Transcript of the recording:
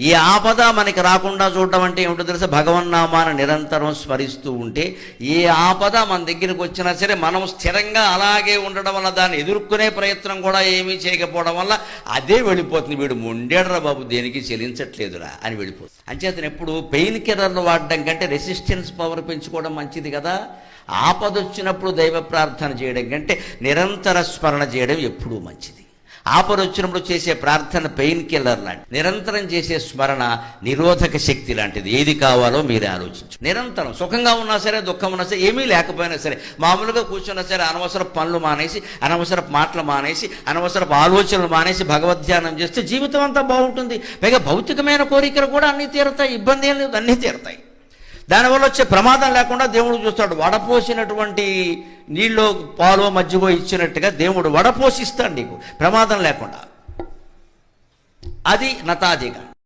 ఈ ఆపద మనకి రాకుండా చూడడం అంటే ఏమిటో తెలుసా? భగవన్నామాన్ని నిరంతరం స్మరిస్తూ ఉంటే ఏ ఆపద మన దగ్గరికి వచ్చినా సరే మనం స్థిరంగా అలాగే ఉండడం వల్ల దాన్ని ఎదుర్కొనే ప్రయత్నం కూడా ఏమీ చేయకపోవడం వల్ల అదే వెళ్ళిపోతుంది. వీడు మొండేడ్రా బాబు, దేనికి చెలించట్లేదురా అని వెళ్ళిపోతుంది. అంచేతను ఎప్పుడు పెయిన్ కిల్లర్లు వాడడం కంటే రెసిస్టెన్స్ పవర్ పెంచుకోవడం మంచిది కదా. ఆపద వచ్చినప్పుడు దైవ ప్రార్థన చేయడం కంటే నిరంతర స్మరణ చేయడం ఎప్పుడూ మంచిది. ఆపద వచ్చినప్పుడు చేసే ప్రార్థన పెయిన్ కిల్లర్ లాంటి, నిరంతరం చేసే స్మరణ నిరోధక శక్తి లాంటిది. ఏది కావాలో మీరే ఆలోచించు. నిరంతరం సుఖంగా ఉన్నా సరే, దుఃఖం ఉన్నా సరే, ఏమీ లేకపోయినా సరే, మామూలుగా కూర్చున్నా సరే, అనవసర పనులు మానేసి, అనవసర మాటలు మానేసి, అనవసరపు ఆలోచనలు మానేసి భగవద్ధ్యానం చేస్తే జీవితం అంతా బాగుంటుంది. పైగా భౌతికమైన కోరికలు కూడా అన్నీ తీరుతాయి, ఇబ్బంది ఏం లేదు, అన్నీ తీరుతాయి. దానివల్ల వచ్చే ప్రమాదం లేకుండా దేవుడు చూస్తాడు. వడపోసినటువంటి నీళ్ళు పాలో మజ్జిగో ఇచ్చినట్టుగా దేవుడు వడపోసిస్తాడు నీకు ప్రమాదం లేకుండా. అది నతాదిగా.